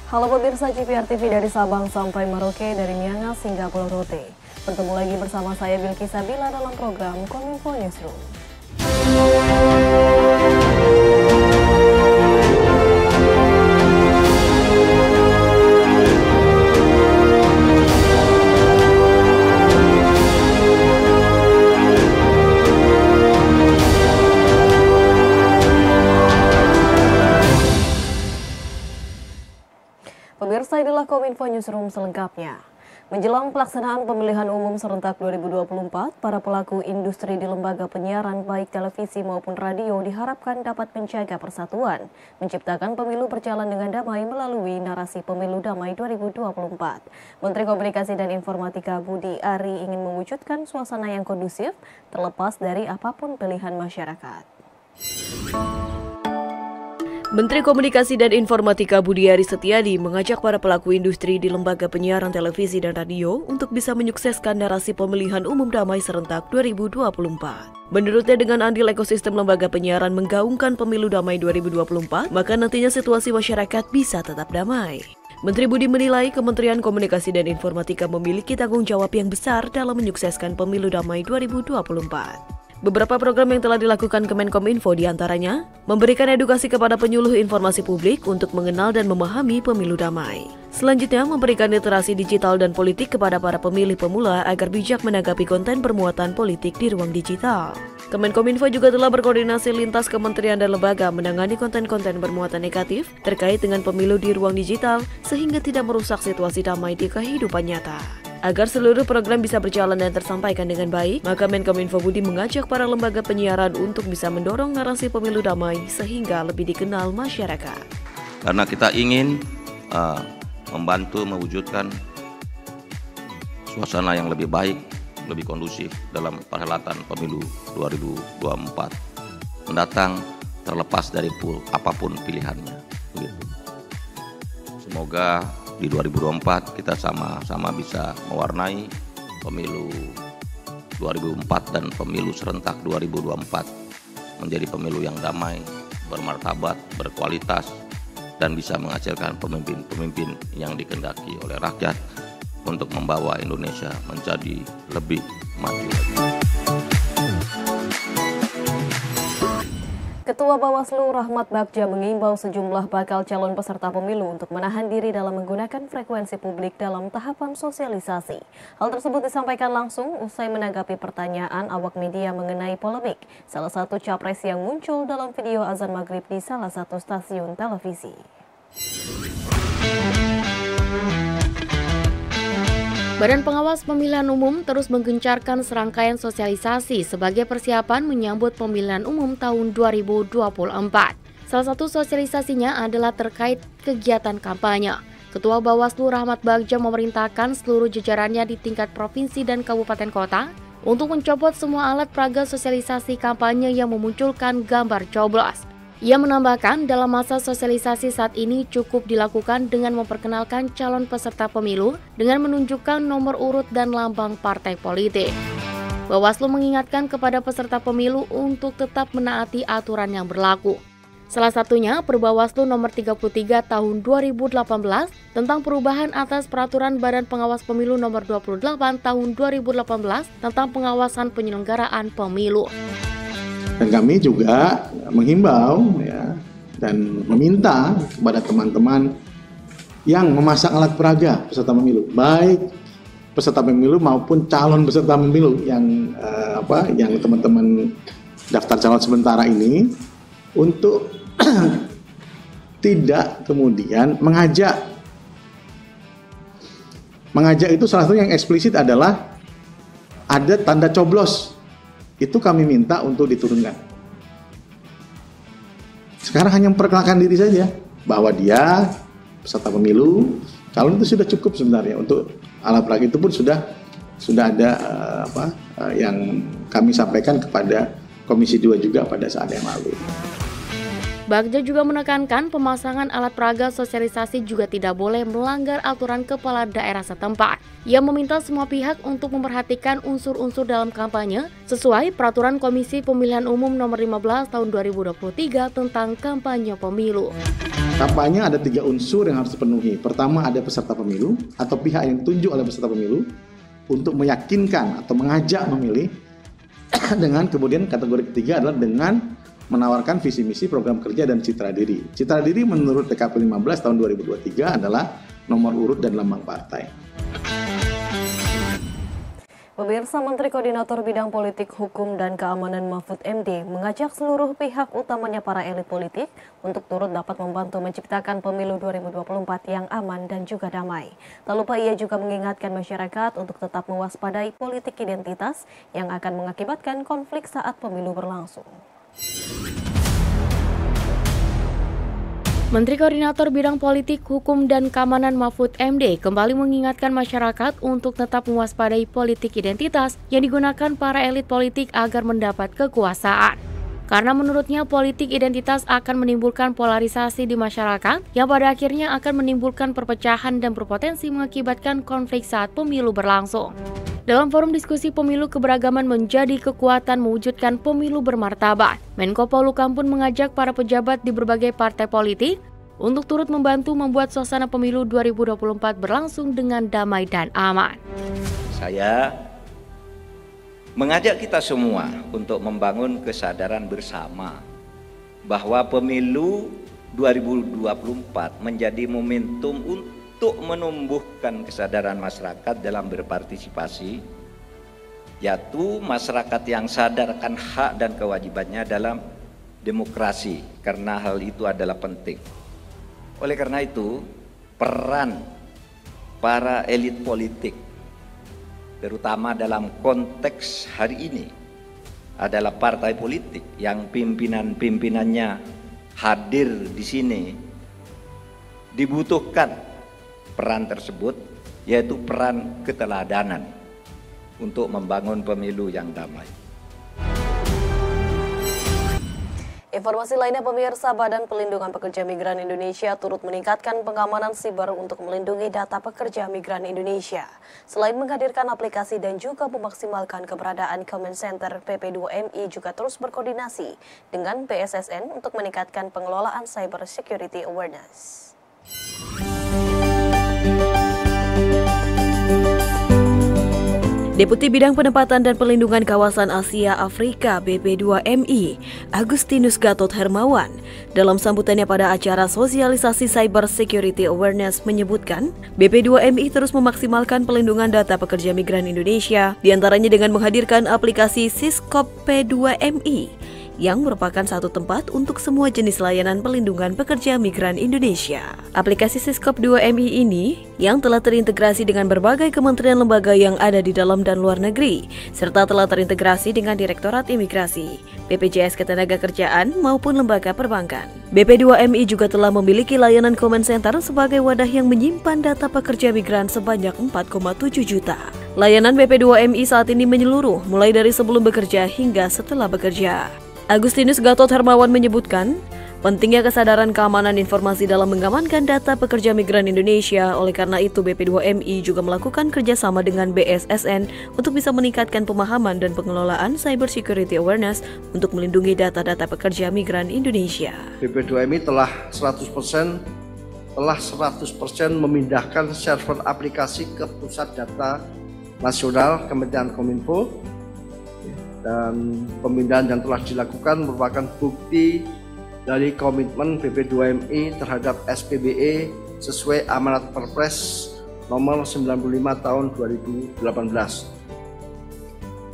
Halo pemirsa GPR TV dari Sabang sampai Merauke, dari Miangas hingga Pulau Rote. Bertemu lagi bersama saya Bilqis Sabila dalam program Kominfo Newsroom. Pemirsa, inilah Kominfo Newsroom selengkapnya. Menjelang pelaksanaan pemilihan umum serentak 2024, para pelaku industri di lembaga penyiaran baik televisi maupun radio diharapkan dapat menjaga persatuan, menciptakan pemilu berjalan dengan damai melalui narasi pemilu damai 2024. Menteri Komunikasi dan Informatika Budi Ari ingin mewujudkan suasana yang kondusif terlepas dari apapun pilihan masyarakat. Menteri Komunikasi dan Informatika Budi Ari Setiadi mengajak para pelaku industri di lembaga penyiaran televisi dan radio untuk bisa menyukseskan narasi pemilihan umum damai serentak 2024. Menurutnya, dengan andil ekosistem lembaga penyiaran menggaungkan pemilu damai 2024, maka nantinya situasi masyarakat bisa tetap damai. Menteri Budi menilai Kementerian Komunikasi dan Informatika memiliki tanggung jawab yang besar dalam menyukseskan pemilu damai 2024. Beberapa program yang telah dilakukan Kemenkominfo diantaranya memberikan edukasi kepada penyuluh informasi publik untuk mengenal dan memahami pemilu damai. Selanjutnya, memberikan literasi digital dan politik kepada para pemilih pemula agar bijak menanggapi konten bermuatan politik di ruang digital. Kemenkominfo juga telah berkoordinasi lintas kementerian dan lembaga menangani konten-konten bermuatan negatif terkait dengan pemilu di ruang digital sehingga tidak merusak situasi damai di kehidupan nyata. Agar seluruh program bisa berjalan dan tersampaikan dengan baik, maka Menkominfo Budi mengajak para lembaga penyiaran untuk bisa mendorong narasi pemilu damai sehingga lebih dikenal masyarakat. Karena kita ingin membantu mewujudkan suasana yang lebih baik, lebih kondusif dalam perhelatan pemilu 2024 mendatang, terlepas dari apapun pilihannya. Begitu. Semoga di 2024 kita sama-sama bisa mewarnai pemilu 2004 dan pemilu serentak 2024 menjadi pemilu yang damai, bermartabat, berkualitas, dan bisa menghasilkan pemimpin-pemimpin yang dikehendaki oleh rakyat untuk membawa Indonesia menjadi lebih maju lagi. Ketua Bawaslu Rahmat Bagja mengimbau sejumlah bakal calon peserta pemilu untuk menahan diri dalam menggunakan frekuensi publik dalam tahapan sosialisasi. Hal tersebut disampaikan langsung usai menanggapi pertanyaan awak media mengenai polemik salah satu capres yang muncul dalam video azan maghrib di salah satu stasiun televisi. Badan Pengawas Pemilihan Umum terus menggencarkan serangkaian sosialisasi sebagai persiapan menyambut pemilihan umum tahun 2024. Salah satu sosialisasinya adalah terkait kegiatan kampanye. Ketua Bawaslu Rahmat Bagja memerintahkan seluruh jajarannya di tingkat provinsi dan kabupaten kota untuk mencopot semua alat peraga sosialisasi kampanye yang memunculkan gambar coblos. Ia menambahkan dalam masa sosialisasi saat ini cukup dilakukan dengan memperkenalkan calon peserta pemilu dengan menunjukkan nomor urut dan lambang partai politik. Bawaslu mengingatkan kepada peserta pemilu untuk tetap menaati aturan yang berlaku. Salah satunya Perbawaslu nomor 33 tahun 2018 tentang perubahan atas peraturan Badan Pengawas Pemilu nomor 28 tahun 2018 tentang pengawasan penyelenggaraan pemilu. Dan kami juga menghimbau dan meminta kepada teman-teman yang memasang alat peraga peserta pemilu, baik peserta pemilu maupun calon peserta pemilu yang teman-teman daftar calon sementara ini, untuk tidak kemudian mengajak. Mengajak itu salah satu yang eksplisit adalah ada tanda coblos. Itu kami minta untuk diturunkan. Sekarang hanya memperkenalkan diri saja bahwa dia peserta pemilu, calon itu sudah cukup sebenarnya. Untuk alat peraga itu pun sudah ada yang kami sampaikan kepada Komisi 2 juga pada saat yang lalu. Bagja juga menekankan pemasangan alat peraga sosialisasi juga tidak boleh melanggar aturan kepala daerah setempat. Ia meminta semua pihak untuk memperhatikan unsur-unsur dalam kampanye sesuai Peraturan Komisi Pemilihan Umum Nomor 15 Tahun 2023 tentang kampanye pemilu. Kampanye ada 3 unsur yang harus dipenuhi. Pertama, ada peserta pemilu atau pihak yang ditunjuk oleh peserta pemilu untuk meyakinkan atau mengajak memilih. Dengan kemudian kategori ketiga adalah dengan menawarkan visi misi program kerja dan citra diri. Citra diri menurut PKP 15 tahun 2023 adalah nomor urut dan lambang partai. Pemirsa, Menteri Koordinator Bidang Politik, Hukum, dan Keamanan Mahfud MD mengajak seluruh pihak, utamanya para elit politik, untuk turut dapat membantu menciptakan pemilu 2024 yang aman dan juga damai. Tak lupa ia juga mengingatkan masyarakat untuk tetap mewaspadai politik identitas yang akan mengakibatkan konflik saat pemilu berlangsung. Menteri Koordinator Bidang Politik, Hukum, dan Keamanan Mahfud MD kembali mengingatkan masyarakat untuk tetap mewaspadai politik identitas yang digunakan para elit politik agar mendapat kekuasaan. Karena menurutnya politik identitas akan menimbulkan polarisasi di masyarakat yang pada akhirnya akan menimbulkan perpecahan dan berpotensi mengakibatkan konflik saat pemilu berlangsung. Dalam forum diskusi pemilu, keberagaman menjadi kekuatan mewujudkan pemilu bermartabat. Menko Polhukam pun mengajak para pejabat di berbagai partai politik untuk turut membantu membuat suasana pemilu 2024 berlangsung dengan damai dan aman. Saya mengajak kita semua untuk membangun kesadaran bersama bahwa pemilu 2024 menjadi momentum untuk menumbuhkan kesadaran masyarakat dalam berpartisipasi, yaitu masyarakat yang sadar akan hak dan kewajibannya dalam demokrasi, karena hal itu adalah penting. Oleh karena itu, peran para elit politik, terutama dalam konteks hari ini, adalah partai politik yang pimpinan-pimpinannya hadir di sini, dibutuhkan peran tersebut, yaitu peran keteladanan untuk membangun pemilu yang damai. Informasi lainnya, pemirsa, Badan Pelindungan Pekerja Migran Indonesia turut meningkatkan pengamanan siber untuk melindungi data pekerja migran Indonesia. Selain menghadirkan aplikasi dan juga memaksimalkan keberadaan Command Center, PP2MI juga terus berkoordinasi dengan BSSN untuk meningkatkan pengelolaan cyber security awareness. Deputi Bidang Penempatan dan Perlindungan Kawasan Asia Afrika BP2MI, Agustinus Gatot Hermawan, dalam sambutannya pada acara sosialisasi Cyber Security Awareness menyebutkan, BP2MI terus memaksimalkan pelindungan data pekerja migran Indonesia, diantaranya dengan menghadirkan aplikasi Siskop P2MI, yang merupakan satu tempat untuk semua jenis layanan pelindungan pekerja migran Indonesia. Aplikasi Siskop 2MI ini yang telah terintegrasi dengan berbagai kementerian lembaga yang ada di dalam dan luar negeri, serta telah terintegrasi dengan Direktorat Imigrasi, BPJS Ketenagakerjaan maupun lembaga perbankan. BP2MI juga telah memiliki layanan Command Center sebagai wadah yang menyimpan data pekerja migran sebanyak 4,7 juta. Layanan BP2MI saat ini menyeluruh, mulai dari sebelum bekerja hingga setelah bekerja. Agustinus Gatot Hermawan menyebutkan, pentingnya kesadaran keamanan informasi dalam mengamankan data pekerja migran Indonesia. Oleh karena itu, BP2MI juga melakukan kerjasama dengan BSSN untuk bisa meningkatkan pemahaman dan pengelolaan cyber security awareness untuk melindungi data-data pekerja migran Indonesia. BP2MI telah 100% memindahkan server aplikasi ke Pusat Data Nasional Kementerian Kominfo. Dan pemindahan yang telah dilakukan merupakan bukti dari komitmen BP2MI terhadap SPBE sesuai amanat Perpres nomor 95 tahun 2018.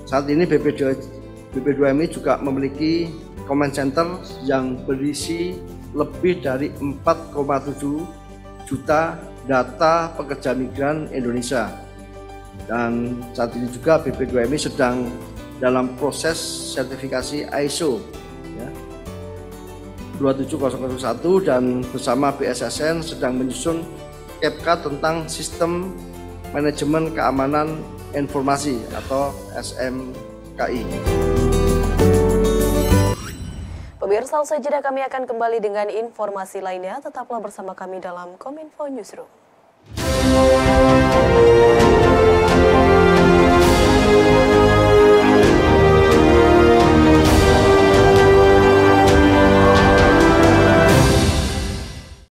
Saat ini BP2MI juga memiliki Command Center yang berisi lebih dari 4,7 juta data pekerja migran Indonesia. Dan saat ini juga BP2MI sedang dalam proses sertifikasi ISO 27001 dan bersama BSSN sedang menyusun KEPCA tentang Sistem Manajemen Keamanan Informasi atau SMKI. Pemirsa, usai jeda kami akan kembali dengan informasi lainnya. Tetaplah bersama kami dalam Kominfo Newsroom.